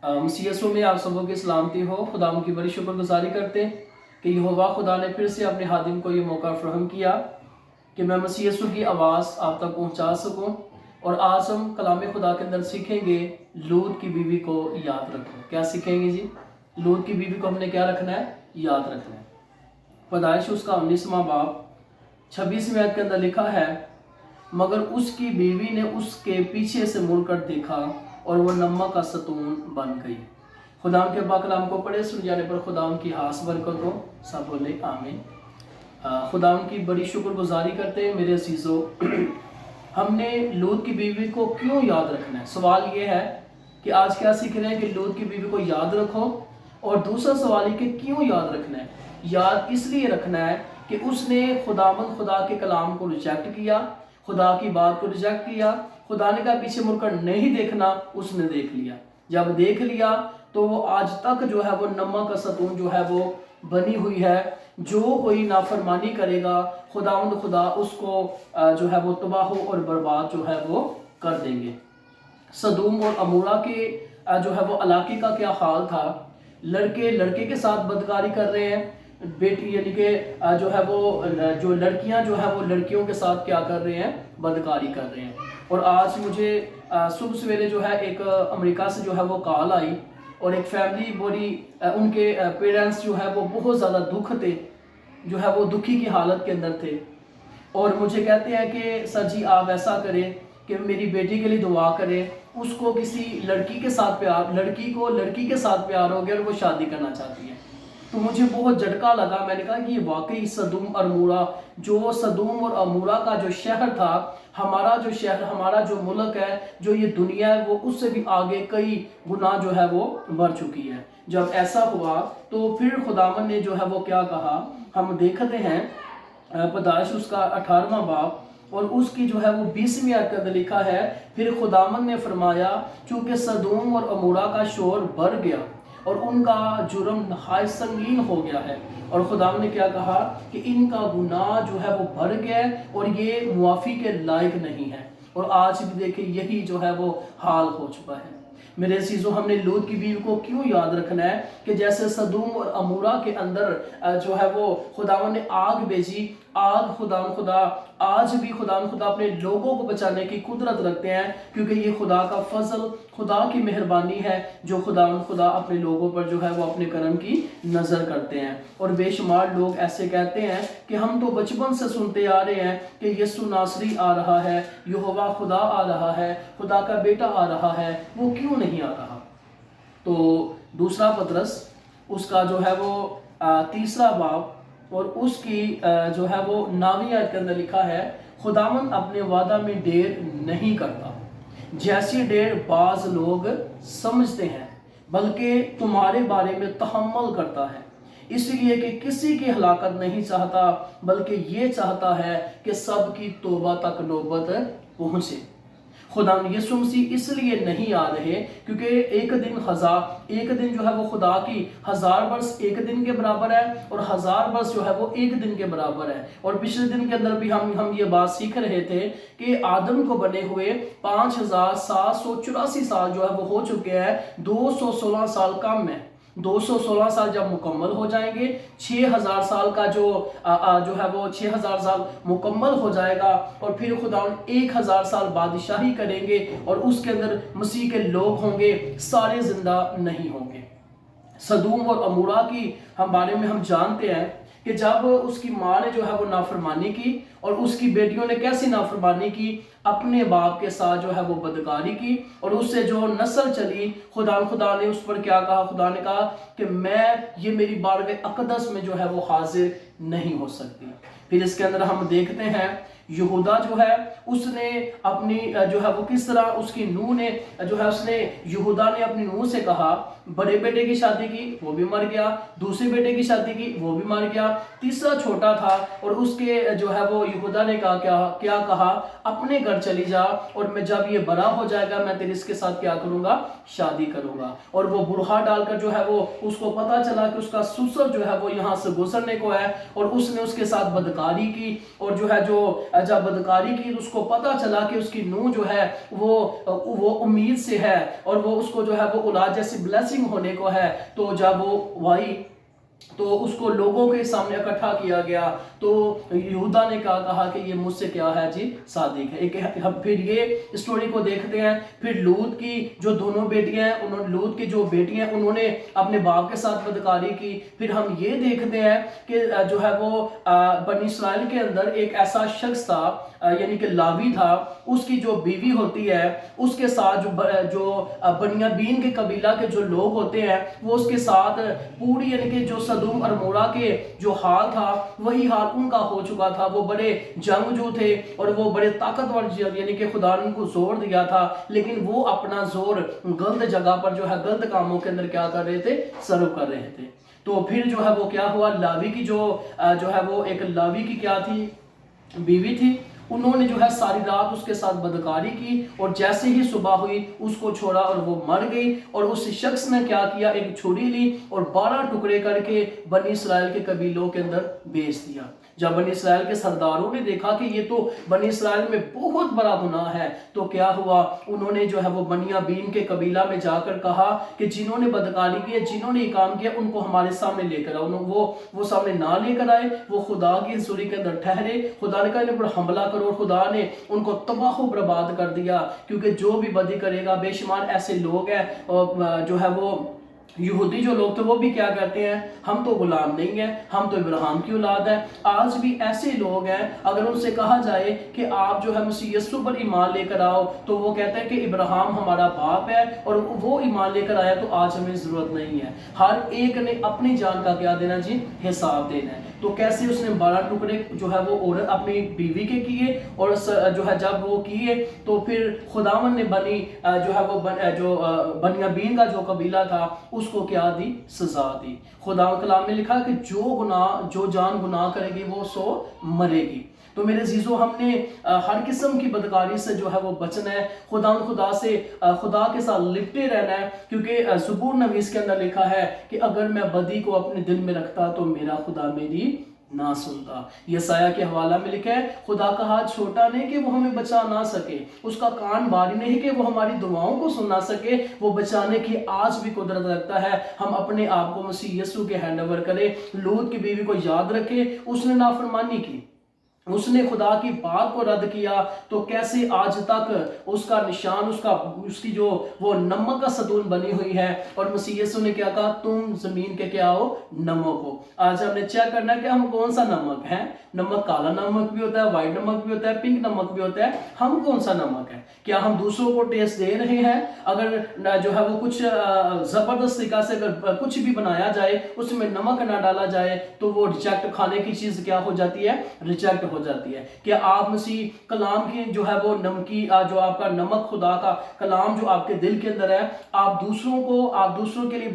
मसीह यीशु में आप सबों की सलामती हो। खुदा की बड़ी शुक्रगुजारी करते हैं कि यहोवा खुदा ने फिर से अपने हादिम को ये मौका फराहम किया कि मैं मसीह यीशु की आवाज़ आप तक पहुंचा सकूं। और आज हम कलाम खुदा के अंदर सीखेंगे लूत की बीवी को याद रखो। क्या सीखेंगे जी? लूत की बीवी को हमने क्या रखना है? याद रखना है। पैदाइश उसका 19वां बाब 26वें आयत के अंदर लिखा है, मगर उसकी बीवी ने उसके पीछे से मुड़कर देखा और वह नमक का सतून बन गई। खुदाम के बाकलाम को पढ़े, सुन जाने पर खुदाम की हास बरकत हो। सब बोले आमीन। खुदाम की बड़ी शुक्रगुजारी करते हैं मेरे अजीजों। हमने लूत की बीवी को क्यों याद रखना है? सवाल ये है कि आज क्या सीख रहे हैं कि लूत की बीवी को याद रखो। और दूसरा सवाल ये कि क्यों याद रखना है? याद इसलिए रखना है कि उसने खुदा के कलाम को रिजेक्ट किया, खुदा की बात को रिजेक्ट किया। खुदा ने कहा पीछे मुड़कर नहीं देखना, उसने देख लिया। जब देख लिया तो वो आज तक जो है वो नमक का सतून जो है वो बनी हुई है। जो कोई नाफरमानी करेगा खुदा उसको जो है वो तबाह और बर्बाद जो है वो कर देंगे। सदूम और अमूरा के जो है वो इलाके का क्या हाल था? लड़के लड़के के साथ बदकारी कर रहे हैं, बेटी यानी कि जो है वो जो लड़कियां जो है वो लड़कियों के साथ क्या कर रहे हैं? बदकारी कर रहे हैं। और आज मुझे सुबह सवेरे जो है एक अमेरिका से जो है वो कॉल आई और एक फैमिली बड़ी उनके पेरेंट्स जो है वो बहुत ज़्यादा दुख थे, जो है वो दुखी की हालत के अंदर थे। और मुझे कहते हैं कि सर जी आप ऐसा करें कि मेरी बेटी के लिए दुआ करें, उसको किसी लड़की के साथ प्यार, लड़की को लड़की के साथ प्यार हो गया और वो शादी करना चाहती है। तो मुझे बहुत झटका लगा। मैंने कहा कि ये वाकई सदूम और अमूरा, जो सदूम और अमूरा का जो शहर था, हमारा जो शहर, हमारा जो मुल्क है, जो ये दुनिया है, वो उससे भी आगे कई गुना जो है वो बढ़ चुकी है। जब ऐसा हुआ तो फिर खुदावन ने जो है वो क्या कहा, हम देखते हैं पैदाइश उसका 18वां बाब और उसकी जो है वो 20वीं आयत के अंदर लिखा है, फिर खुदावन ने फरमाया चूंकि सदूम और अमूरा का शोर बढ़ गया और उनका जुर्म नहायत संगीन हो गया है। और खुदावन ने क्या कहा कि इनका गुनाह जो है वो बढ़ गया है और ये मुआफ़ी के लायक नहीं है। और आज भी देखिए यही जो है वो हाल हो चुका है। मेरे अजीजों, हमने लूत की बीवी को क्यों याद रखना है कि जैसे सदूम और अमूरा के अंदर जो है वो खुदावन ने आग भेजी, आग खुदा आज भी खुदा अपने लोगों को बचाने की कुदरत रखते हैं, क्योंकि ये खुदा का फजल, खुदा की मेहरबानी है जो खुदा अपने लोगों पर जो है वो अपने करम की नज़र करते हैं। और बेशुमार लोग ऐसे कहते हैं कि हम तो बचपन से सुनते आ रहे हैं कि यीशु नासरी आ रहा है, यहोवा खुदा आ रहा है, खुदा का बेटा आ रहा है, वो क्यों नहीं आ रहा? तो दूसरा पतरस उसका जो है वो 3रा बाब और उसकी जो है वो 9वीं आयत के अंदर लिखा है, खुदावन अपने वादा में देर नहीं करता जैसी देर बाज लोग समझते हैं, बल्कि तुम्हारे बारे में तहम्मुल करता है, इसलिए कि किसी की हलाकत नहीं चाहता, बल्कि ये चाहता है कि सबकी तौबा तक नौबत पहुँचे। खुदा यीशु मसीह इसलिए नहीं आ रहे क्योंकि एक दिन जो है वो खुदा की 1000 वर्ष एक दिन के बराबर है और 1000 वर्ष जो है वो एक दिन के बराबर है। और पिछले दिन के अंदर भी हम ये बात सीख रहे थे कि आदम को बने हुए 5784 साल जो है वो हो चुके हैं, 216 साल कम है। 216 साल जब मुकम्मल हो जाएंगे, 6000 साल का जो है वो 6000 साल मुकम्मल हो जाएगा और फिर खुदा 1000 साल बादशाही करेंगे और उसके अंदर मसीह के लोग होंगे, सारे जिंदा नहीं होंगे। सदूम और अमूरा की बारे में हम जानते हैं कि जब उसकी माँ ने जो है वो नाफरमानी की और उसकी बेटियों ने कैसी नाफरमानी की, अपने बाप के साथ जो है वो बदकारी की और उससे जो नस्ल चली, खुदा ने उस पर क्या कहा? खुदा ने कहा कि ये मेरी बारगाह अक़दस में जो है वो हाजिर नहीं हो सकती। फिर इसके अंदर हम देखते हैं यहूदा जो है उसने अपनी जो है वो किस तरह उसकी नूह ने जो है उसने यहूदा ने अपनी नूह से कहा, बड़े बेटे की शादी की वो भी मर गया, दूसरे बेटे की शादी की वो भी मर गया, तीसरा छोटा था और उसके जो है वो यहूदा ने कहा क्या कहा, अपने घर चली जा और मैं जब ये बड़ा हो जाएगा मैं तेरे इसके साथ क्या करूंगा? शादी करूंगा। और वो बुरहा डालकर जो है वो उसको पता चला कि उसका ससुर जो है वो यहाँ से गुजरने को है और उसने उसके साथ बदकारी की और जो है जो جب بدکاری کی تو اس کو پتہ چلا کہ اس کی نوح جو ہے وہ امید سے ہے اور وہ اس کو جو ہے وہ اولاد جیسی بلیسنگ ہونے کو ہے، تو جب وہ آئی تو اس کو لوگوں کے سامنے اکٹھا کیا گیا، تو یہودا نے کہا کہ یہ مجھ سے کیا ہے جی صادق ہے۔ ہم پھر یہ اسٹوری کو دیکھتے ہیں، پھر لوط کی جو دونوں بیٹیاں ہیں، لوط کی جو بیٹیاں انہوں نے اپنے باپ کے ساتھ بدکاری کی۔ پھر ہم یہ دیکھتے ہیں کہ جو ہے وہ بنی اسرائیل کے اندر ایک ایسا شخص تھا، یعنی کہ لاوی تھا، اس کی جو بیوی ہوتی ہے اس کے ساتھ جو بنیامین کے قبیلہ کے جو لوگ ہوتے ہیں وہ اس کے ساتھ پوری، یعنی کہ جو سدوم اور عمورہ کے جو حال تھا وہی حال ان کا ہو چکا تھا۔ وہ بڑے جنگجو تھے اور وہ بڑے طاقتور، یعنی کہ خدا نے ان کو زور دیا تھا، لیکن وہ اپنا زور غلط جگہ پر جو ہے غلط کاموں کے اندر کیا کر رہے تھے، صرف کر رہے تھے۔ تو پھر جو ہے وہ کیا ہوا، لاوی کی جو ہے وہ ایک لاوی کی کیا تھی، بیوی تھی، انہوں نے جو ہے ساری رات اس کے ساتھ بدکاری کی، اور جیسے ہی صبح ہوئی اس کو چھوڑا اور وہ مر گئی۔ اور اس شخص نے کیا کیا، ایک چھری لی اور 12 ٹکڑے کر کے بنی اسرائیل کے قبیلوں کے اندر بیچ دیا۔ جب بنی اسرائیل کے سرداروں نے دیکھا کہ یہ تو بنی اسرائیل میں بہت بڑا گناہ ہے، تو کیا ہوا، انہوں نے جو ہے وہ بنیامین کے قبیلہ میں جا کر کہا کہ جنہوں نے بدکاری کی ہے، جنہوں نے یہ کام کیا، ان کو ہمارے سامنے لے کر آؤ۔ وہ سامنے نہ لے کر آئے، وہ خدا کی حضوری کے اندر ٹھہرے، خدا نے کہا ان پر حملہ کرو، اور خدا نے ان کو تباہ و برباد کر دیا، کیونکہ جو بھی بدی کرے گا، بے شمار ایسے لوگ ہیں جو ہے وہ یہودی جو لوگ تھے وہ بھی کیا کہتے ہیں، ہم تو غلام نہیں ہیں، ہم تو ابراہیم کی اولاد ہیں۔ آج بھی ایسے لوگ ہیں، اگر ان سے کہا جائے کہ آپ جو ہے مسیح یسوع پر ایمان لے کر آؤ، تو وہ کہتے ہیں کہ ابراہیم ہمارا باپ ہے اور وہ ایمان لے کر آیا، تو آج ہمیں ضرورت نہیں ہے۔ ہر ایک نے اپنی جان کا کیا دینا جی، حساب دینا ہے۔ تو کیسے اس نے 12 ٹکڑے جو ہے وہ عورت اپنی بیوی کے کیے، اور جو ہے جب وہ کیے تو پھر خداوند نے جو ہے وہ بنیامین کا جو قبیلہ تھا اس کو کیا دی، سزا دی۔ خدا کلام میں لکھا کہ جو جان گناہ کرے گی وہ سو مرے گی۔ تو میرے عزیزو، ہم نے ہر قسم کی بدکاری سے جو ہے وہ بچنا ہے، خدا کے ساتھ لپٹے رہنا ہے، کیونکہ زبور نویس کے اندر لکھا ہے کہ اگر میں بدی کو اپنے دل میں رکھتا تو میرا خدا میری نہ سنتا۔ یسایہ کے حوالہ میں لکھا ہے، خدا کا ہاتھ چھوٹا نہیں کہ وہ ہمیں بچا نہ سکے، اس کا کان باری نہیں کہ وہ ہماری دعاؤں کو سن نہ سکے، وہ بچانے کی آج بھی قدرت رکھتا ہے۔ ہم اپنے آپ کو مسیح یسوع کے ہینڈ اوور کریں۔ لوط کی بیوی کو یاد رکھے، اس نے نافرمانی کی، اس نے خدا کی بات کو رد کیا، تو کیسے آج تک اس کا نشان، اس کی جو وہ نمک کا ستون بنی ہوئی ہے، اور مسیح یسوع نے کیا کہا، تم زمین کے کیا ہو، نمک ہو۔ آج ہم نے چیک کرنا ہے کہ ہم کون سا نمک ہے۔ نمک کالا نمک بھی ہوتا ہے، وائٹ نمک بھی ہوتا ہے، پنک نمک بھی ہوتا ہے، ہم کون سا نمک ہے؟ کیا ہم دوسروں کو ٹیسٹ دے رہے ہیں؟ اگر جو ہے وہ کچھ زبردست طریقہ سے اگر کچھ بھی بنایا جائے، اس میں نمک نہ ڈالا جائے، تو وہ ریجیکٹ، کھانے کی چیز کیا ہو جاتی ہے، ریجیکٹ ہو جاتی ہے۔ کہ آپ مسیح کلام کی جو ہے وہ نمکی، جو آپ کا نمک، خدا کا کلام جو آپ کے دل کے اندر ہے، آپ دوسروں کے لیے